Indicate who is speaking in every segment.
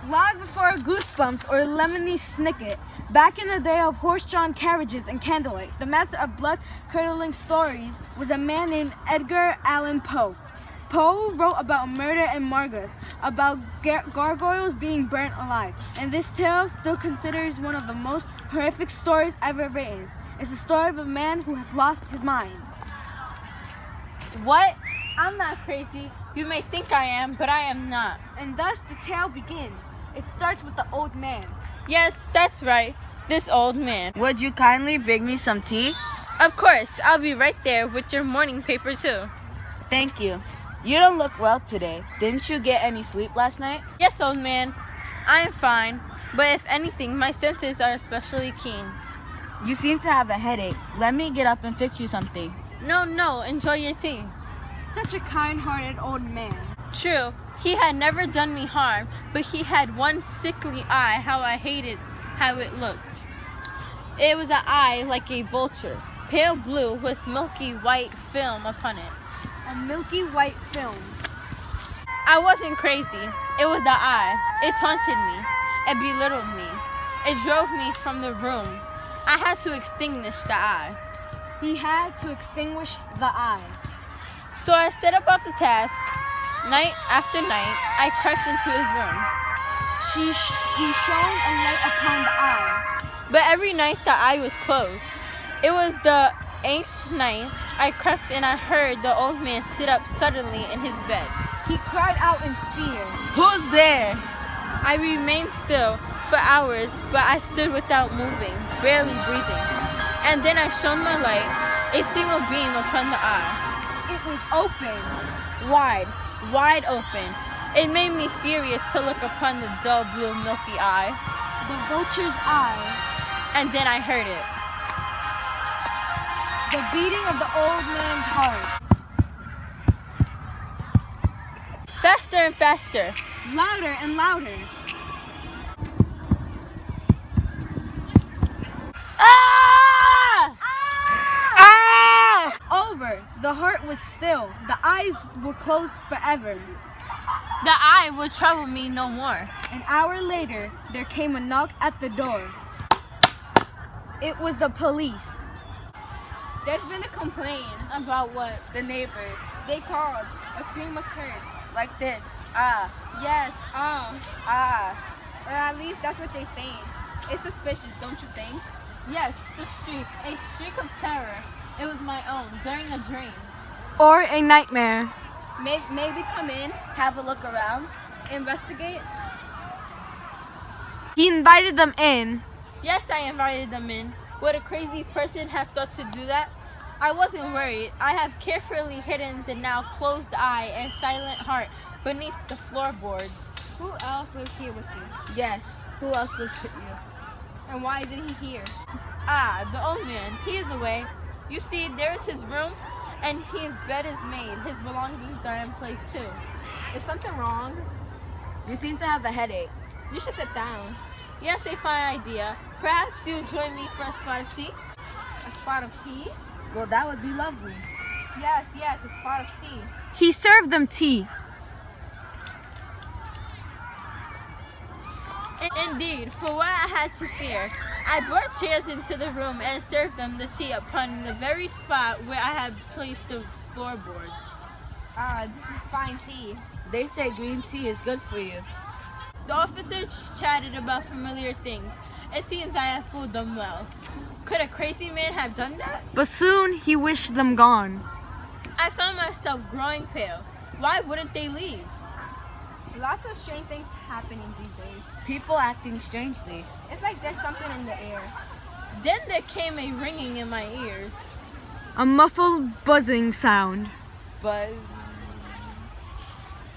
Speaker 1: Live before Goosebumps or Lemony Snicket, back in the day of horse-drawn carriages and candlelight, the master of blood-curdling stories was a man named Edgar Allan Poe. Poe wrote about murder and Margus, about gargoyles being burnt alive, and this tale still considers one of the most horrific stories ever written. It's the story of a man who has lost his mind.
Speaker 2: What? I'm not crazy. You may think I am, but I am not.
Speaker 1: And thus the tale begins. It starts with the old man.
Speaker 2: Yes, that's right. This old man.
Speaker 3: Would you kindly bring me some tea?
Speaker 2: Of course, I'll be right there with your morning paper too.
Speaker 3: Thank you. You don't look well today. Didn't you get any sleep last night?
Speaker 2: Yes, old man. I am fine, but if anything, my senses are especially keen.
Speaker 3: You seem to have a headache. Let me get up and fix you something.
Speaker 2: No, enjoy your tea.
Speaker 1: Such a kind-hearted old man.
Speaker 2: True, he had never done me harm, but he had one sickly eye. How I hated how it looked. It was an eye like a vulture, pale blue with milky white film upon it.
Speaker 1: A milky white film.
Speaker 2: I wasn't crazy. It was the eye. It taunted me. It belittled me. It drove me from the room. I had to extinguish the eye.
Speaker 1: He had to extinguish the eye.
Speaker 2: So I set about the task. Night after night, I crept into his room.
Speaker 1: He shone a light upon the eye.
Speaker 2: But every night the eye was closed. It was the 8th night I crept and I heard the old man sit up suddenly in his bed.
Speaker 1: He cried out in fear.
Speaker 3: Who's there?
Speaker 2: I remained still for hours, but I stood without moving, barely breathing. And then I shone my light, a single beam upon the eye.
Speaker 1: It was open.
Speaker 2: Wide open. It made me furious to look upon the dull blue milky eye.
Speaker 1: The vulture's eye.
Speaker 2: And then I heard it.
Speaker 1: The beating of the old man's heart.
Speaker 2: Faster and faster.
Speaker 1: Louder and louder.
Speaker 2: Ah! Ah!
Speaker 1: Over. The heart was still. The eyes were closed forever.
Speaker 2: The eye would trouble me no more.
Speaker 1: An hour later, there came a knock at the door. It was the police.
Speaker 4: There's been a complaint.
Speaker 2: About what?
Speaker 3: The neighbors.
Speaker 4: They called. A scream was heard.
Speaker 3: Like this. Ah.
Speaker 4: Yes,
Speaker 3: Ah.
Speaker 4: or at least that's what they saying. It's suspicious, don't you think?
Speaker 2: Yes, the streak. A streak of terror. It was my own, during a dream.
Speaker 1: Or a nightmare.
Speaker 4: Maybe come in,
Speaker 3: Have a look around.
Speaker 4: investigate.
Speaker 1: He invited them in.
Speaker 2: Yes, I invited them in. Would a crazy person have thought to do that? I wasn't worried. I have carefully hidden the now closed eye and silent heart beneath the floorboards.
Speaker 4: Who else lives here with you?
Speaker 3: Yes. Who else lives with you?
Speaker 4: And why isn't he here?
Speaker 2: Ah, the old man. He is away. You see, there is his room, and his bed is made. His belongings are in place too.
Speaker 4: Is something wrong?
Speaker 3: You seem to have a headache.
Speaker 4: You should sit down.
Speaker 2: Yes, a fine idea. Perhaps you'll join me for a spot of tea?
Speaker 4: A spot of tea?
Speaker 3: Well, that would be lovely.
Speaker 4: Yes, a spot of tea.
Speaker 1: He served them tea.
Speaker 2: Indeed, for what I had to fear, I brought chairs into the room and served them the tea upon the very spot where I had placed the floorboards.
Speaker 4: Ah, this is fine tea.
Speaker 3: They say green tea is good for you.
Speaker 2: The officers chatted about familiar things. It seems I have fooled them well. Could a crazy man have done that?
Speaker 1: But soon he wished them gone.
Speaker 2: I found myself growing pale. Why wouldn't they leave?
Speaker 4: Lots of strange things happening these days.
Speaker 3: People acting strangely.
Speaker 4: It's like there's something in the air.
Speaker 2: Then there came a ringing in my ears.
Speaker 1: A muffled buzzing sound.
Speaker 3: Buzz.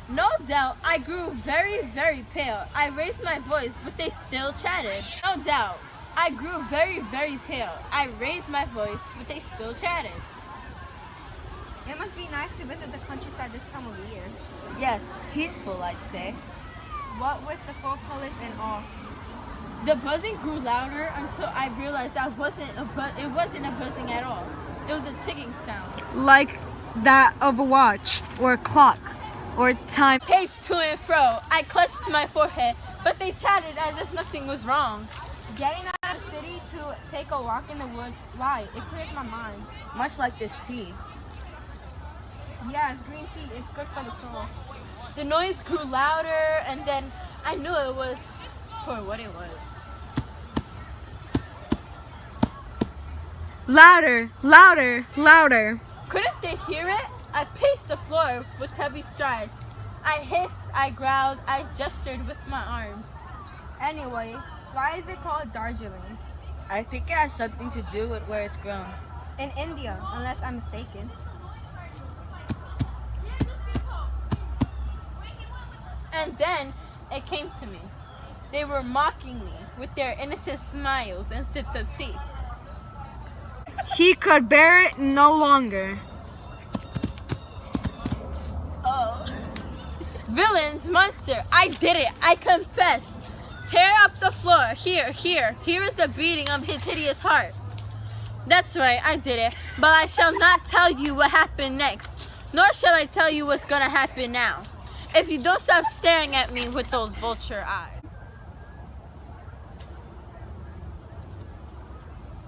Speaker 2: No doubt, I grew very, very pale. I raised my voice, but they still chatted. No doubt, I grew very, very pale. I raised my voice, but they still chatted.
Speaker 4: It must be nice to visit the countryside this time of year.
Speaker 3: Yes, peaceful, I'd say.
Speaker 4: What with the fall colors and all.
Speaker 2: The buzzing grew louder until I realized it wasn't a buzzing at all. It was a ticking sound.
Speaker 1: Like that of a watch or a clock. or time
Speaker 2: Paced to and fro, I clutched my forehead, but they chatted as if nothing was wrong.
Speaker 4: Getting out of the city to take a walk in the woods, why? It clears my mind.
Speaker 3: Much like this tea.
Speaker 4: Yeah, it's green tea. It's good for the soul.
Speaker 2: The noise grew louder, and then I knew it was for what it was.
Speaker 1: louder, louder, louder.
Speaker 2: Couldn't they hear it? I paced the floor with heavy strides. I hissed, I growled, I gestured with my arms.
Speaker 4: Anyway, why is it called Darjeeling?
Speaker 3: I think it has something to do with where it's grown.
Speaker 4: In India, unless I'm mistaken.
Speaker 2: And then it came to me. They were mocking me with their innocent smiles and sips of tea.
Speaker 1: He could bear it no longer.
Speaker 2: Villains, monster, I did it, I confess. Tear up the floor, here is the beating of his hideous heart. That's right, I did it, but I shall not tell you what happened next, nor shall I tell you what's gonna happen now, if you don't stop staring at me with those vulture eyes.